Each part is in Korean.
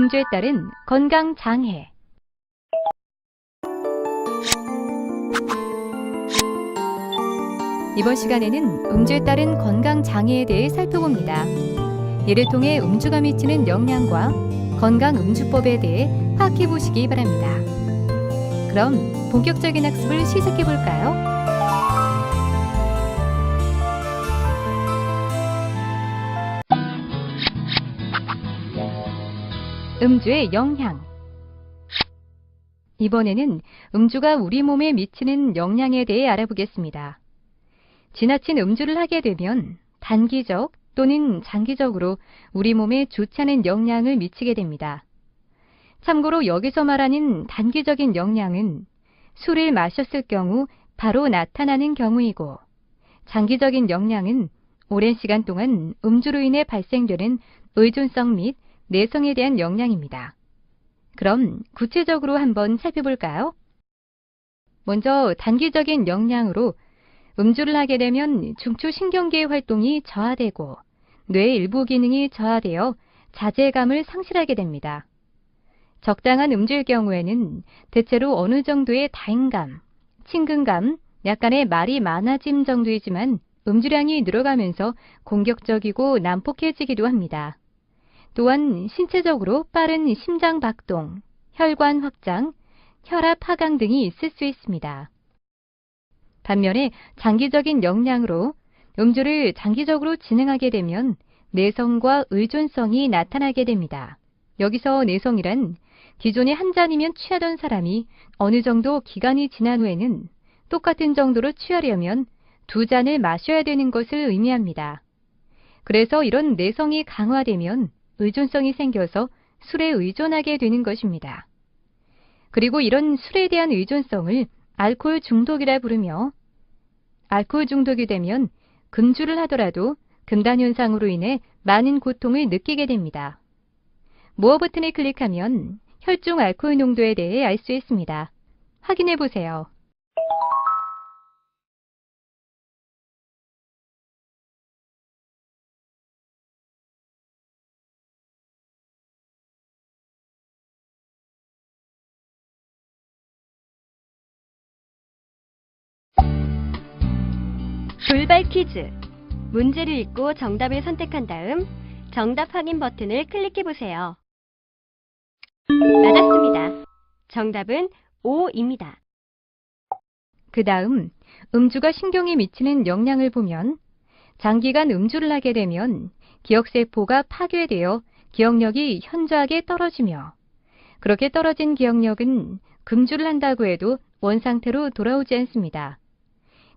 음주에 따른 건강 장애. 이번 시간에는 음주에 따른 건강 장애에 대해 살펴봅니다. 이를 통해 음주가 미치는 영향과 건강 음주법에 대해 파악해 보시기 바랍니다. 그럼 본격적인 학습을 시작해 볼까요? 음주의 영향. 이번에는 음주가 우리 몸에 미치는 영향에 대해 알아보겠습니다. 지나친 음주를 하게 되면 단기적 또는 장기적으로 우리 몸에 좋지 않은 영향을 미치게 됩니다. 참고로 여기서 말하는 단기적인 영향은 술을 마셨을 경우 바로 나타나는 경우이고, 장기적인 영향은 오랜 시간 동안 음주로 인해 발생되는 의존성 및 내성에 대한 영향입니다. 그럼 구체적으로 한번 살펴볼까요? 먼저 단기적인 영향으로 음주를 하게 되면 중추신경계의 활동이 저하되고 뇌의 일부 기능이 저하되어 자제감을 상실하게 됩니다. 적당한 음주의 경우에는 대체로 어느 정도의 다행감, 친근감, 약간의 말이 많아짐 정도이지만 음주량이 늘어가면서 공격적이고 난폭해지기도 합니다. 또한 신체적으로 빠른 심장 박동, 혈관 확장, 혈압 하강 등이 있을 수 있습니다. 반면에 장기적인 영향으로 음주를 장기적으로 진행하게 되면 내성과 의존성이 나타나게 됩니다. 여기서 내성이란 기존에 한 잔이면 취하던 사람이 어느 정도 기간이 지난 후에는 똑같은 정도로 취하려면 2잔을 마셔야 되는 것을 의미합니다. 그래서 이런 내성이 강화되면 의존성이 생겨서 술에 의존하게 되는 것입니다. 그리고 이런 술에 대한 의존성을 알코올 중독이라 부르며, 알코올 중독이 되면 금주를 하더라도 금단 현상으로 인해 많은 고통을 느끼게 됩니다. 모어 버튼을 클릭하면 혈중 알코올 농도에 대해 알 수 있습니다. 확인해 보세요. 돌발 퀴즈. 문제를 읽고 정답을 선택한 다음 정답 확인 버튼을 클릭해 보세요. 맞았습니다. 정답은 O입니다. 그 다음 음주가 신경에 미치는 영향을 보면, 장기간 음주를 하게 되면 기억세포가 파괴되어 기억력이 현저하게 떨어지며, 그렇게 떨어진 기억력은 금주를 한다고 해도 원상태로 돌아오지 않습니다.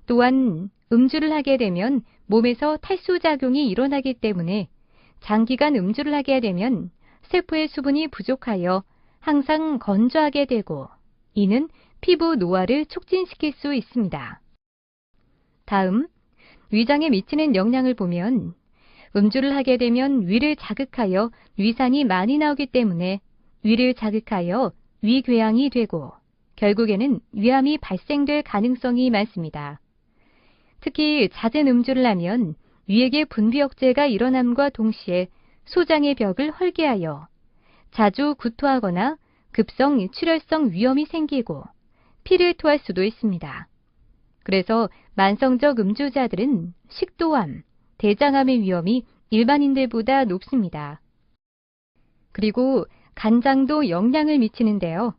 또한 음주를 하게 되면 몸에서 탈수작용이 일어나기 때문에 장기간 음주를 하게 되면 세포의 수분이 부족하여 항상 건조하게 되고, 이는 피부 노화를 촉진시킬 수 있습니다. 다음, 위장에 미치는 영향을 보면, 음주를 하게 되면 위를 자극하여 위산이 많이 나오기 때문에 위를 자극하여 위궤양이 되고 결국에는 위암이 발생될 가능성이 많습니다. 특히 잦은 음주를 하면 위액의 분비 억제가 일어남과 동시에 소장의 벽을 헐게 하여 자주 구토하거나 급성 출혈성 위염이 생기고 피를 토할 수도 있습니다. 그래서 만성적 음주자들은 식도암, 대장암의 위험이 일반인들보다 높습니다. 그리고 간장도 영향을 미치는데요.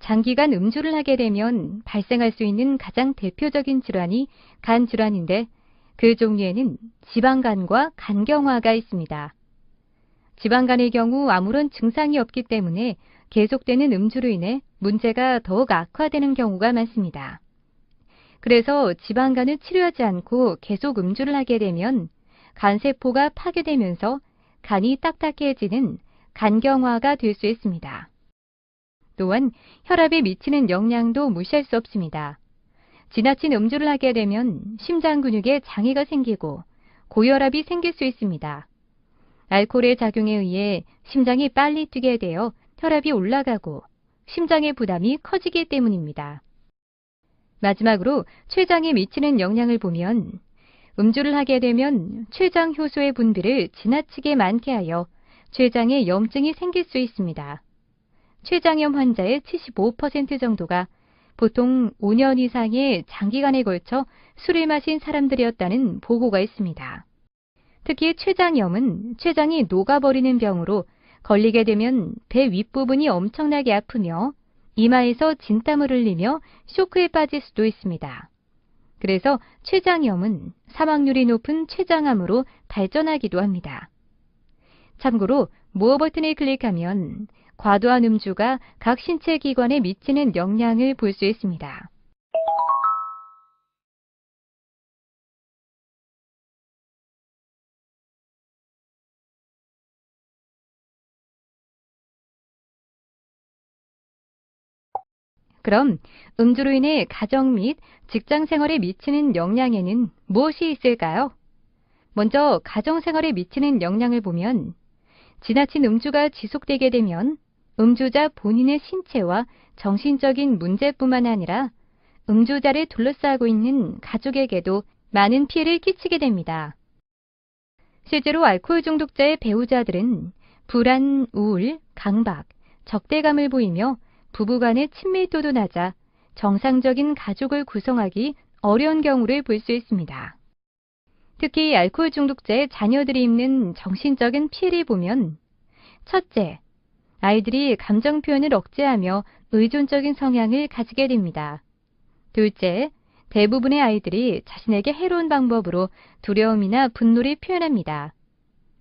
장기간 음주를 하게 되면 발생할 수 있는 가장 대표적인 질환이 간 질환인데, 그 종류에는 지방간과 간경화가 있습니다. 지방간의 경우 아무런 증상이 없기 때문에 계속되는 음주로 인해 문제가 더욱 악화되는 경우가 많습니다. 그래서 지방간을 치료하지 않고 계속 음주를 하게 되면 간세포가 파괴되면서 간이 딱딱해지는 간경화가 될 수 있습니다. 또한 혈압에 미치는 영향도 무시할 수 없습니다. 지나친 음주를 하게 되면 심장 근육에 장애가 생기고 고혈압이 생길 수 있습니다. 알코올의 작용에 의해 심장이 빨리 뛰게 되어 혈압이 올라가고 심장의 부담이 커지기 때문입니다. 마지막으로 췌장에 미치는 영향을 보면, 음주를 하게 되면 췌장 효소의 분비를 지나치게 많게 하여 췌장에 염증이 생길 수 있습니다. 췌장염 환자의 75% 정도가 보통 5년 이상의 장기간에 걸쳐 술을 마신 사람들이었다는 보고가 있습니다. 특히 췌장염은 췌장이 녹아버리는 병으로 걸리게 되면 배 윗부분이 엄청나게 아프며 이마에서 진땀을 흘리며 쇼크에 빠질 수도 있습니다. 그래서 췌장염은 사망률이 높은 췌장암으로 발전하기도 합니다. 참고로 무어 버튼을 클릭하면 과도한 음주가 각 신체 기관에 미치는 영향을 볼 수 있습니다. 그럼 음주로 인해 가정 및 직장 생활에 미치는 영향에는 무엇이 있을까요? 먼저 가정 생활에 미치는 영향을 보면 지나친 음주가 지속되게 되면 음주자 본인의 신체와 정신적인 문제뿐만 아니라 음주자를 둘러싸고 있는 가족에게도 많은 피해를 끼치게 됩니다. 실제로 알코올 중독자의 배우자들은 불안, 우울, 강박, 적대감을 보이며 부부간의 친밀도도 낮아 정상적인 가족을 구성하기 어려운 경우를 볼 수 있습니다. 특히 알코올 중독자의 자녀들이 입는 정신적인 피해를 보면 첫째, 아이들이 감정 표현을 억제하며 의존적인 성향을 가지게 됩니다. 둘째, 대부분의 아이들이 자신에게 해로운 방법으로 두려움이나 분노를 표현합니다.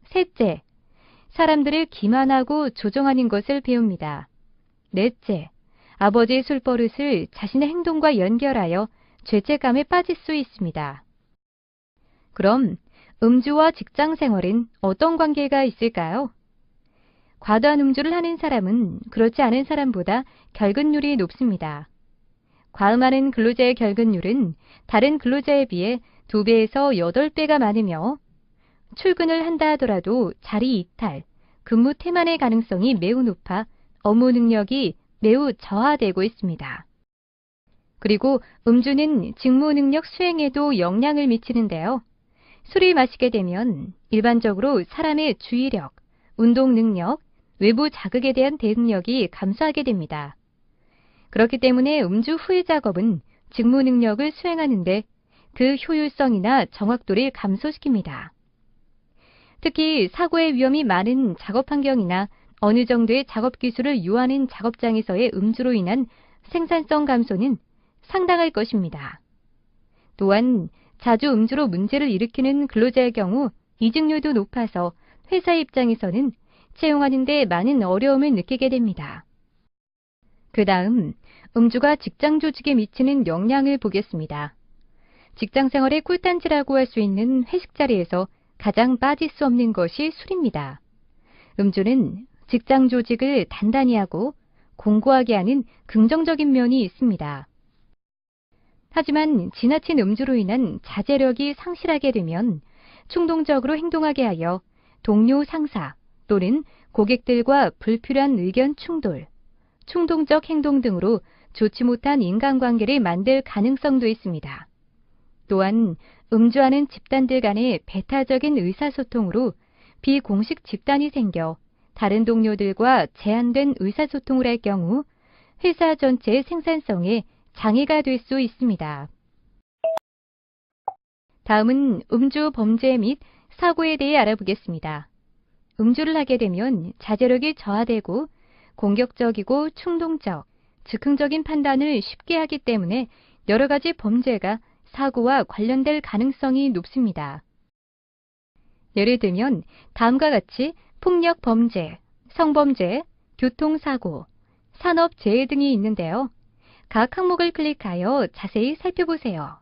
셋째, 사람들을 기만하고 조종하는 것을 배웁니다. 넷째, 아버지의 술버릇을 자신의 행동과 연결하여 죄책감에 빠질 수 있습니다. 그럼 음주와 직장 생활은 어떤 관계가 있을까요? 과도한 음주를 하는 사람은 그렇지 않은 사람보다 결근율이 높습니다. 과음하는 근로자의 결근율은 다른 근로자에 비해 2배에서 8배가 많으며 출근을 한다 하더라도 자리 이탈, 근무 태만의 가능성이 매우 높아 업무 능력이 매우 저하되고 있습니다. 그리고 음주는 직무 능력 수행에도 영향을 미치는데요. 술을 마시게 되면 일반적으로 사람의 주의력, 운동 능력, 외부 자극에 대한 대응력이 감소하게 됩니다. 그렇기 때문에 음주 후의 작업은 직무 능력을 수행하는데 그 효율성이나 정확도를 감소시킵니다. 특히 사고의 위험이 많은 작업 환경이나 어느 정도의 작업 기술을 요하는 작업장에서의 음주로 인한 생산성 감소는 상당할 것입니다. 또한 자주 음주로 문제를 일으키는 근로자의 경우 이직률도 높아서 회사 입장에서는 채용하는 데 많은 어려움을 느끼게 됩니다. 그 다음 음주가 직장 조직에 미치는 영향을 보겠습니다. 직장 생활의 꿀단지라고 할 수 있는 회식 자리에서 가장 빠질 수 없는 것이 술입니다. 음주는 직장 조직을 단단히 하고 공고하게 하는 긍정적인 면이 있습니다. 하지만 지나친 음주로 인한 자제력이 상실하게 되면 충동적으로 행동하게 하여 동료 상사 또는 고객들과 불필요한 의견 충돌, 충동적 행동 등으로 좋지 못한 인간관계를 만들 가능성도 있습니다. 또한 음주하는 집단들 간의 배타적인 의사소통으로 비공식 집단이 생겨 다른 동료들과 제한된 의사소통을 할 경우 회사 전체의 생산성에 장애가 될 수 있습니다. 다음은 음주 범죄 및 사고에 대해 알아보겠습니다. 음주를 하게 되면 자제력이 저하되고 공격적이고 충동적, 즉흥적인 판단을 쉽게 하기 때문에 여러 가지 범죄가 사고와 관련될 가능성이 높습니다. 예를 들면 다음과 같이 폭력 범죄, 성범죄, 교통사고, 산업재해 등이 있는데요. 각 항목을 클릭하여 자세히 살펴보세요.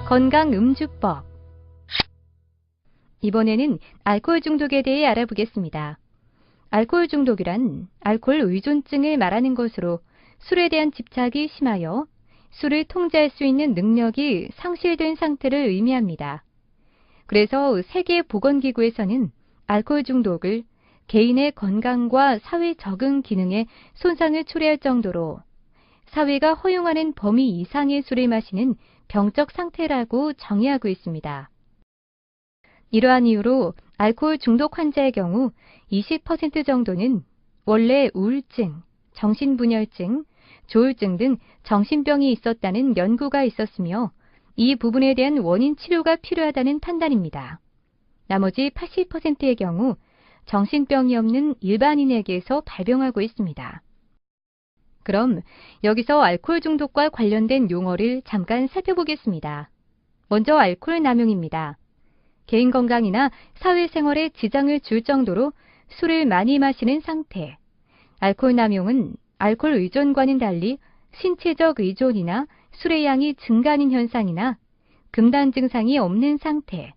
건강음주법 이번에는 알코올 중독에 대해 알아보겠습니다. 알코올 중독이란 알코올 의존증을 말하는 것으로 술에 대한 집착이 심하여 술을 통제할 수 있는 능력이 상실된 상태를 의미합니다. 그래서 세계보건기구에서는 알코올 중독을 개인의 건강과 사회 적응 기능에 손상을 초래할 정도로 사회가 허용하는 범위 이상의 술을 마시는 병적 상태라고 정의하고 있습니다. 이러한 이유로 알코올 중독 환자의 경우 20% 정도는 원래 우울증, 정신분열증, 조울증 등 정신병이 있었다는 연구가 있었으며 이 부분에 대한 원인 치료가 필요하다는 판단입니다. 나머지 80%의 경우 정신병이 없는 일반인에게서 발병하고 있습니다. 그럼 여기서 알코올 중독과 관련된 용어를 잠깐 살펴보겠습니다. 먼저 알코올 남용입니다. 개인 건강이나 사회생활에 지장을 줄 정도로 술을 많이 마시는 상태. 알코올 남용은 알코올 의존과는 달리 신체적 의존이나 술의 양이 증가하는 현상이나 금단 증상이 없는 상태,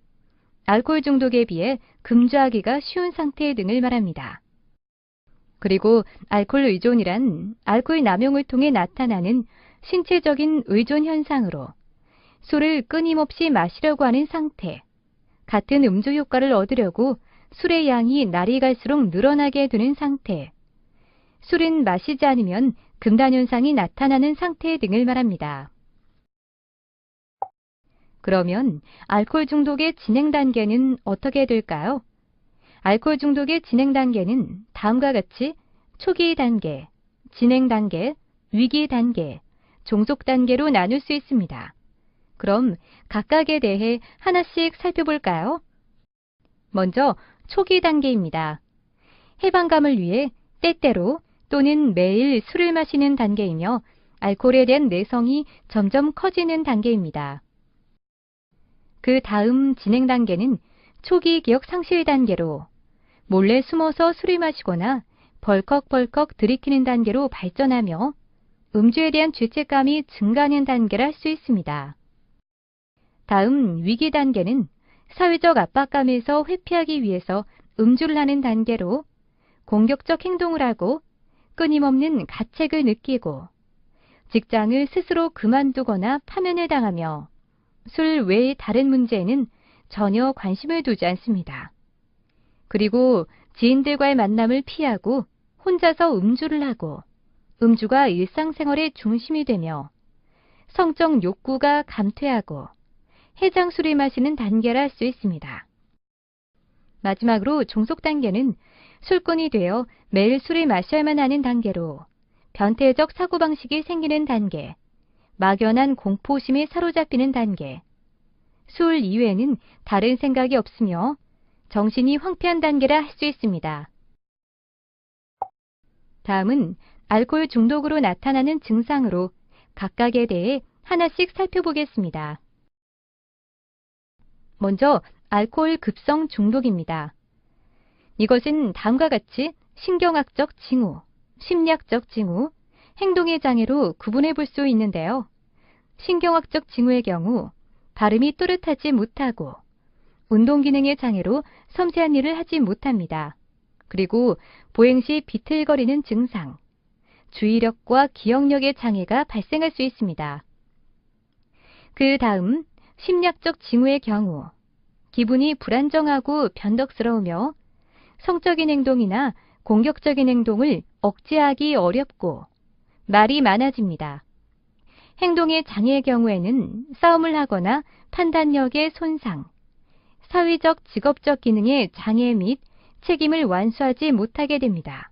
알코올 중독에 비해 금주하기가 쉬운 상태 등을 말합니다. 그리고 알코올 의존이란 알코올 남용을 통해 나타나는 신체적인 의존 현상으로 술을 끊임없이 마시려고 하는 상태, 같은 음주 효과를 얻으려고 술의 양이 날이 갈수록 늘어나게 되는 상태, 술은 마시지 않으면 금단 현상이 나타나는 상태 등을 말합니다. 그러면 알코올 중독의 진행 단계는 어떻게 될까요? 알코올 중독의 진행 단계는 다음과 같이 초기 단계, 진행 단계, 위기 단계, 종속 단계로 나눌 수 있습니다. 그럼 각각에 대해 하나씩 살펴볼까요? 먼저 초기 단계입니다. 해방감을 위해 때때로 또는 매일 술을 마시는 단계이며 알코올에 대한 내성이 점점 커지는 단계입니다. 그 다음 진행 단계는 초기 기억 상실 단계로 몰래 숨어서 술을 마시거나 벌컥벌컥 들이키는 단계로 발전하며 음주에 대한 죄책감이 증가하는 단계를 할 수 있습니다. 다음 위기 단계는 사회적 압박감에서 회피하기 위해서 음주를 하는 단계로 공격적 행동을 하고 끊임없는 가책을 느끼고 직장을 스스로 그만두거나 파면을 당하며 술 외의 다른 문제에는 전혀 관심을 두지 않습니다. 그리고 지인들과의 만남을 피하고 혼자서 음주를 하고 음주가 일상생활의 중심이 되며 성적 욕구가 감퇴하고 해장술을 마시는 단계를 할 수 있습니다. 마지막으로 종속 단계는 술꾼이 되어 매일 술을 마셔야만 하는 단계로 변태적 사고방식이 생기는 단계, 막연한 공포심에 사로잡히는 단계, 술 이외에는 다른 생각이 없으며 정신이 황폐한 단계라 할 수 있습니다. 다음은 알코올 중독으로 나타나는 증상으로 각각에 대해 하나씩 살펴보겠습니다. 먼저 알코올 급성 중독입니다. 이것은 다음과 같이 신경학적 징후, 심리학적 징후, 행동의 장애로 구분해 볼 수 있는데요. 신경학적 징후의 경우 발음이 또렷하지 못하고 운동기능의 장애로 섬세한 일을 하지 못합니다. 그리고 보행 시 비틀거리는 증상, 주의력과 기억력의 장애가 발생할 수 있습니다. 그 다음 심리학적 징후의 경우 기분이 불안정하고 변덕스러우며 성적인 행동이나 공격적인 행동을 억제하기 어렵고 말이 많아집니다. 행동의 장애의 경우에는 싸움을 하거나 판단력의 손상, 사회적 직업적 기능의 장애 및 책임을 완수하지 못하게 됩니다.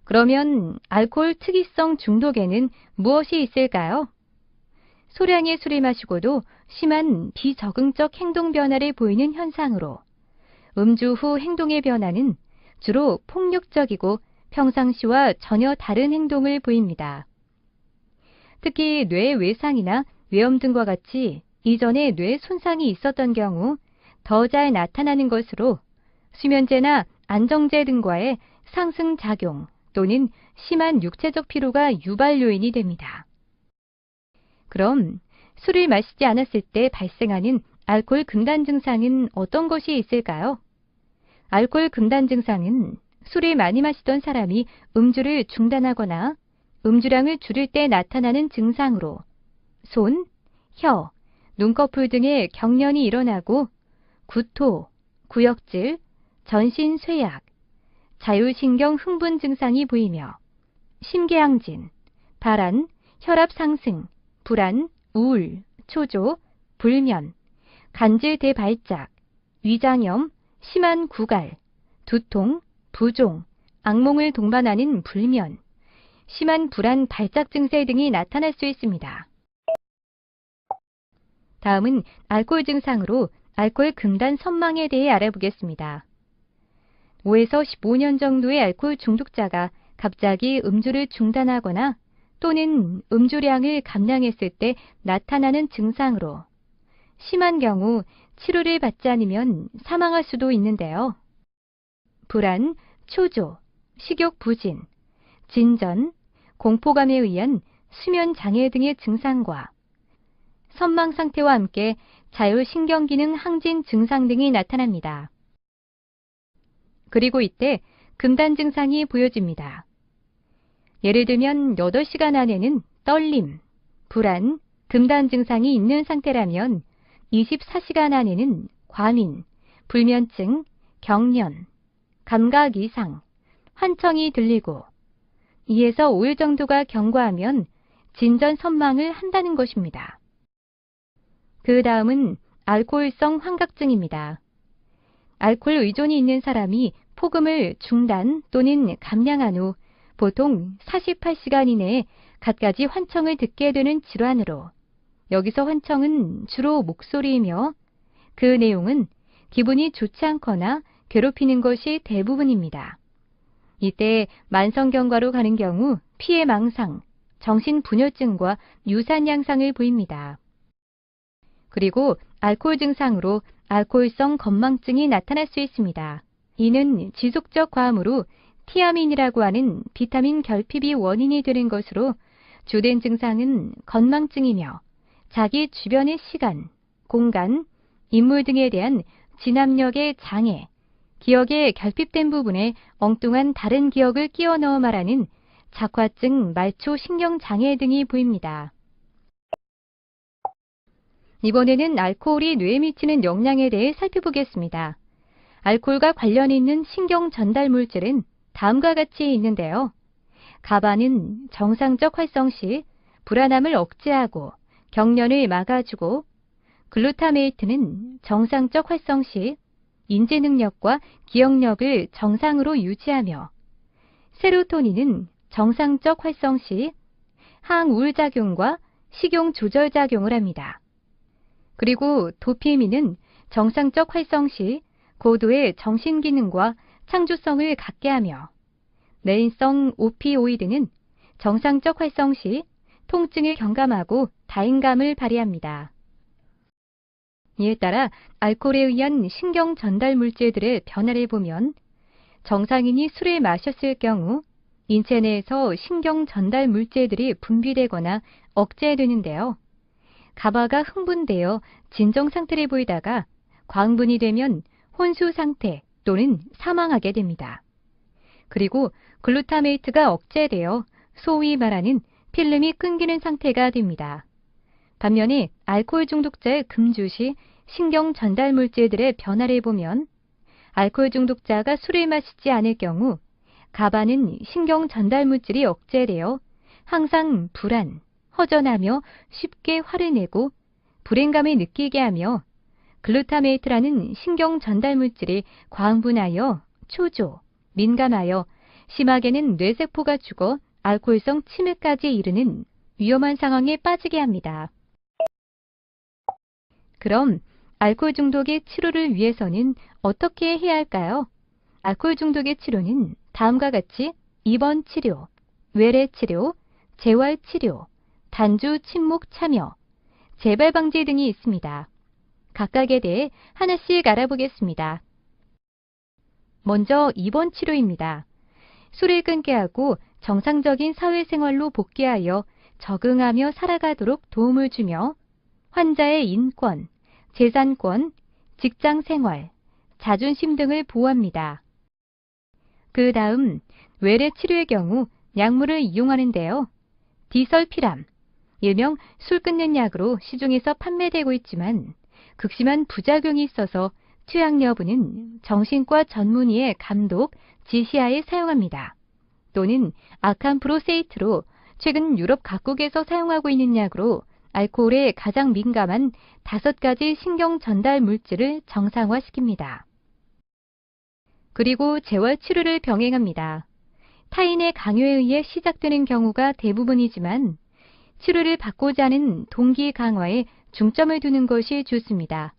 그러면 알코올 특이성 중독에는 무엇이 있을까요? 소량의 술을 마시고도 심한 비적응적 행동 변화를 보이는 현상으로 음주 후 행동의 변화는 주로 폭력적이고 평상시와 전혀 다른 행동을 보입니다. 특히 뇌 외상이나 뇌염 등과 같이 이전에 뇌 손상이 있었던 경우 더 잘 나타나는 것으로 수면제나 안정제 등과의 상승작용 또는 심한 육체적 피로가 유발 요인이 됩니다. 그럼 술을 마시지 않았을 때 발생하는 알코올 금단 증상은 어떤 것이 있을까요? 알코올 금단 증상은 술을 많이 마시던 사람이 음주를 중단하거나 음주량을 줄일 때 나타나는 증상으로 손, 혀, 눈꺼풀 등의 경련이 일어나고 구토, 구역질, 전신 쇠약, 자율신경 흥분 증상이 보이며 심계항진, 발한, 혈압 상승, 불안, 우울, 초조, 불면, 간질 대발작, 위장염, 심한 구갈, 두통, 부종, 악몽을 동반하는 불면, 심한 불안 발작 증세 등이 나타날 수 있습니다. 다음은 알코올 증상으로 알코올 금단 선망에 대해 알아보겠습니다. 5에서 15년 정도의 알코올 중독자가 갑자기 음주를 중단하거나 또는 음주량을 감량했을 때 나타나는 증상으로 심한 경우 치료를 받지 않으면 사망할 수도 있는데요. 불안, 초조, 식욕 부진, 진전, 공포감에 의한 수면 장애 등의 증상과 선망 상태와 함께 자율신경기능 항진 증상 등이 나타납니다. 그리고 이때 금단 증상이 보여집니다. 예를 들면 8시간 안에는 떨림, 불안, 금단 증상이 있는 상태라면 24시간 안에는 과민, 불면증, 경련, 감각 이상, 환청이 들리고 2에서 5일 정도가 경과하면 진전 선망을 한다는 것입니다. 그 다음은 알코올성 환각증입니다. 알코올 의존이 있는 사람이 폭음을 중단 또는 감량한 후 보통 48시간 이내에 갖가지 환청을 듣게 되는 질환으로 여기서 환청은 주로 목소리이며 그 내용은 기분이 좋지 않거나 괴롭히는 것이 대부분입니다. 이때 만성경과로 가는 경우 피해망상, 정신분열증과 유사한 양상을 보입니다. 그리고 알코올 증상으로 알코올성 건망증이 나타날 수 있습니다. 이는 지속적 과음으로 티아민이라고 하는 비타민 결핍이 원인이 되는 것으로 주된 증상은 건망증이며 자기 주변의 시간, 공간, 인물 등에 대한 진압력의 장애, 기억의 결핍된 부분에 엉뚱한 다른 기억을 끼워 넣어 말하는 작화증, 말초 신경장애 등이 보입니다. 이번에는 알코올이 뇌에 미치는 영향에 대해 살펴보겠습니다. 알코올과 관련 있는 신경 전달 물질은 다음과 같이 있는데요. 가바는 정상적 활성 시 불안함을 억제하고 경련을 막아주고, 글루타메이트는 정상적 활성 시 인지 능력과 기억력을 정상으로 유지하며, 세로토닌은 정상적 활성 시 항우울 작용과 식용 조절 작용을 합니다. 그리고 도파민은 정상적 활성 시 고도의 정신기능과 창조성을 갖게 하며, 내인성 오피오이드는 정상적 활성 시 통증을 경감하고 다인감을 발휘합니다. 이에 따라 알코올에 의한 신경 전달 물질들의 변화를 보면 정상인이 술을 마셨을 경우 인체 내에서 신경 전달 물질들이 분비되거나 억제되는데요. 가바가 흥분되어 진정 상태를 보이다가 광분이 되면 혼수 상태 또는 사망하게 됩니다. 그리고 글루타메이트가 억제되어 소위 말하는 필름이 끊기는 상태가 됩니다. 반면에 알코올 중독자의 금주 시 신경 전달 물질들의 변화를 보면 알코올 중독자가 술을 마시지 않을 경우 가바는 신경 전달 물질이 억제되어 항상 불안, 허전하며 쉽게 화를 내고 불행감을 느끼게 하며, 글루타메이트라는 신경 전달 물질이 과흥분하여 초조, 민감하여 심하게는 뇌세포가 죽어 알코올성 치매까지 이르는 위험한 상황에 빠지게 합니다. 그럼 알코올 중독의 치료를 위해서는 어떻게 해야 할까요? 알코올 중독의 치료는 다음과 같이 입원 치료, 외래 치료, 재활 치료, 단주 침묵 참여, 재발 방지 등이 있습니다. 각각에 대해 하나씩 알아보겠습니다. 먼저 입원 치료입니다. 술을 끊게 하고 정상적인 사회생활로 복귀하여 적응하며 살아가도록 도움을 주며 환자의 인권, 재산권, 직장 생활, 자존심 등을 보호합니다. 그 다음 외래 치료의 경우 약물을 이용하는데요. 디설피람, 일명 술 끊는 약으로 시중에서 판매되고 있지만 극심한 부작용이 있어서 투약 여부는 정신과 전문의의 감독, 지시하에 사용합니다. 또는 아캄프로세이트로 최근 유럽 각국에서 사용하고 있는 약으로 알코올에 가장 민감한 5가지 신경 전달 물질을 정상화시킵니다. 그리고 재활 치료를 병행합니다. 타인의 강요에 의해 시작되는 경우가 대부분이지만 치료를 받고자 하는 동기 강화에 중점을 두는 것이 좋습니다.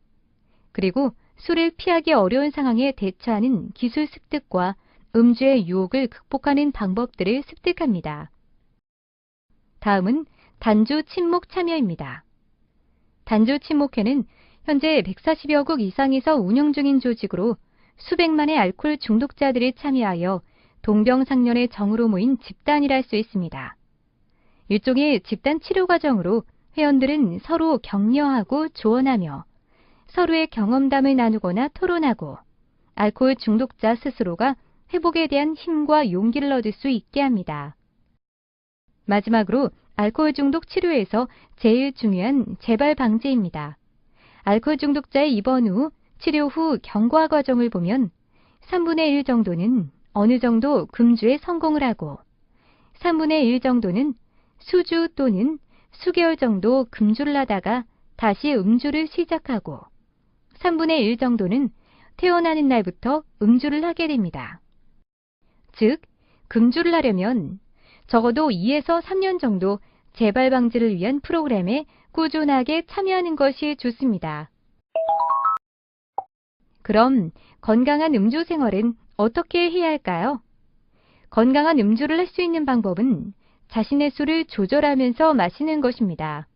그리고 술을 피하기 어려운 상황에 대처하는 기술 습득과 음주의 유혹을 극복하는 방법들을 습득합니다. 다음은 단주 친목 참여입니다. 단주 친목회는 현재 140여국 이상에서 운영 중인 조직으로 수백만의 알코올 중독자들이 참여하여 동병상련의 정으로 모인 집단이라 할 수 있습니다. 일종의 집단 치료 과정으로 회원들은 서로 격려하고 조언하며 서로의 경험담을 나누거나 토론하고 알코올 중독자 스스로가 회복에 대한 힘과 용기를 얻을 수 있게 합니다. 마지막으로 알코올 중독 치료에서 제일 중요한 재발 방지입니다. 알코올 중독자의 입원 후, 치료 후 경과 과정을 보면 3분의 1 정도는 어느 정도 금주에 성공을 하고 3분의 1 정도는 수주 또는 수개월 정도 금주를 하다가 다시 음주를 시작하고 3분의 1 정도는 태어나는 날부터 음주를 하게 됩니다. 즉, 금주를 하려면 적어도 2에서 3년 정도 재발 방지를 위한 프로그램에 꾸준하게 참여하는 것이 좋습니다. 그럼 건강한 음주 생활은 어떻게 해야 할까요? 건강한 음주를 할 수 있는 방법은 자신의 술을 조절하면서 마시는 것입니다.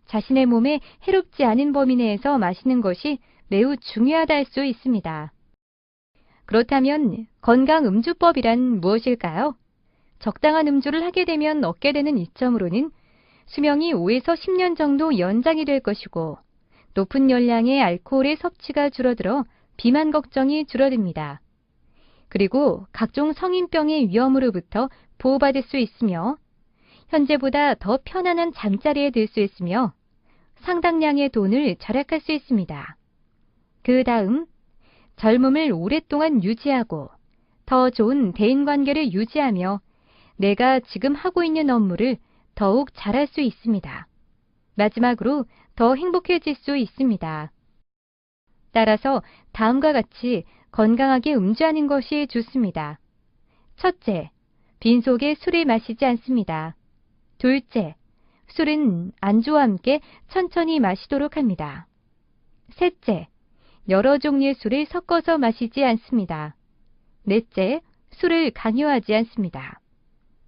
자신의 몸에 해롭지 않은 범위 내에서 마시는 것이 매우 중요하다 할 수 있습니다. 그렇다면 건강 음주법이란 무엇일까요? 적당한 음주를 하게 되면 얻게 되는 이점으로는 수명이 5에서 10년 정도 연장이 될 것이고 높은 열량의 알코올의 섭취가 줄어들어 비만 걱정이 줄어듭니다. 그리고 각종 성인병의 위험으로부터 보호받을 수 있으며 현재보다 더 편안한 잠자리에 들 수 있으며 상당량의 돈을 절약할 수 있습니다. 그 다음, 젊음을 오랫동안 유지하고 더 좋은 대인관계를 유지하며 내가 지금 하고 있는 업무를 더욱 잘할 수 있습니다. 마지막으로 더 행복해질 수 있습니다. 따라서 다음과 같이 건강하게 음주하는 것이 좋습니다. 첫째, 빈속에 술을 마시지 않습니다. 둘째, 술은 안주와 함께 천천히 마시도록 합니다. 셋째, 여러 종류의 술을 섞어서 마시지 않습니다. 넷째, 술을 강요하지 않습니다.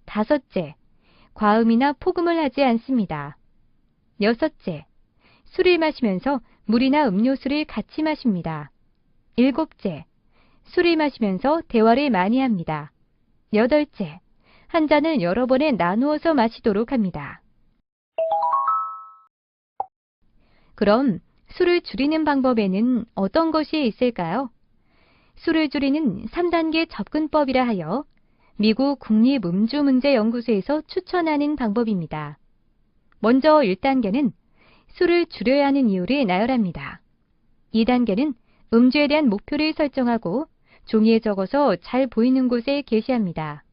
다섯째, 과음이나 폭음을 하지 않습니다. 여섯째, 술을 마시면서 물이나 음료수를 같이 마십니다. 일곱째, 술을 마시면서 대화를 많이 합니다. 여덟째, 한 잔을 여러 번에 나누어서 마시도록 합니다. 그럼 술을 줄이는 방법에는 어떤 것이 있을까요? 술을 줄이는 3단계 접근법이라 하여 미국 국립음주문제연구소에서 추천하는 방법입니다. 먼저 1단계는 술을 줄여야 하는 이유를 나열합니다. 2단계는 음주에 대한 목표를 설정하고 종이에 적어서 잘 보이는 곳에 게시합니다.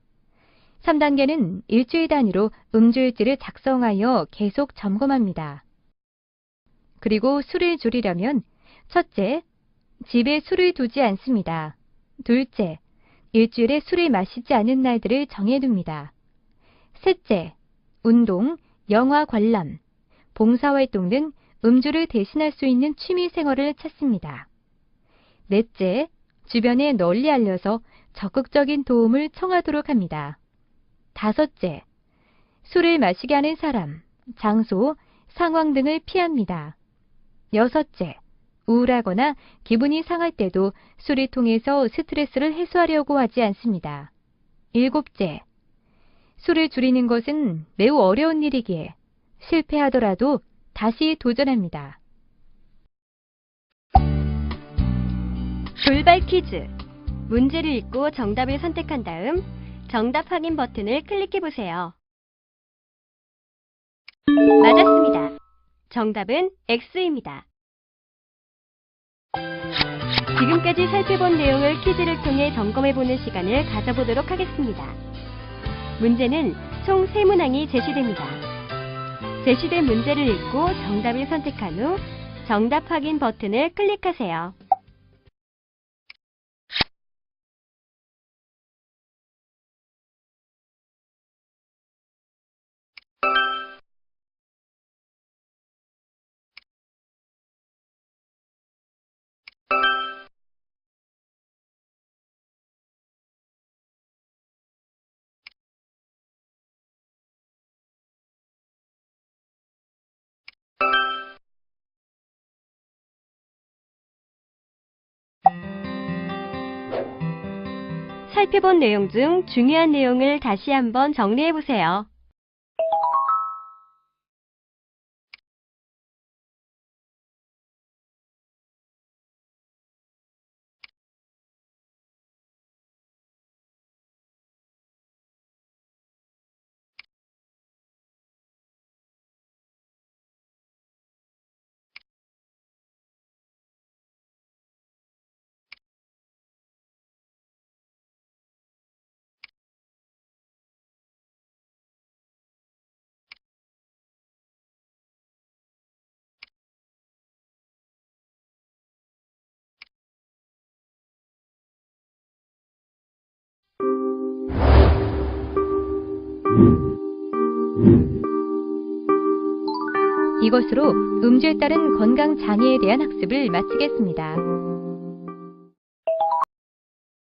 3단계는 일주일 단위로 음주일지를 작성하여 계속 점검합니다. 그리고 술을 줄이려면 첫째, 집에 술을 두지 않습니다. 둘째, 일주일에 술을 마시지 않은 날들을 정해둡니다. 셋째, 운동, 영화 관람, 봉사활동 등 음주를 대신할 수 있는 취미 생활을 찾습니다. 넷째, 주변에 널리 알려서 적극적인 도움을 청하도록 합니다. 다섯째, 술을 마시게 하는 사람, 장소, 상황 등을 피합니다. 여섯째, 우울하거나 기분이 상할 때도 술을 통해서 스트레스를 해소하려고 하지 않습니다. 일곱째, 술을 줄이는 것은 매우 어려운 일이기에 실패하더라도 다시 도전합니다. 돌발 퀴즈. 문제를 읽고 정답을 선택한 다음 정답 확인 버튼을 클릭해 보세요. 맞았습니다. 정답은 X입니다. 지금까지 살펴본 내용을 퀴즈를 통해 점검해보는 시간을 가져보도록 하겠습니다. 문제는 총 3문항이 제시됩니다. 제시된 문제를 읽고 정답을 선택한 후 정답 확인 버튼을 클릭하세요. 살펴본 내용 중 중요한 내용을 다시 한번 정리해 보세요. 이것으로 음주에 따른 건강 장애에 대한 학습을 마치겠습니다.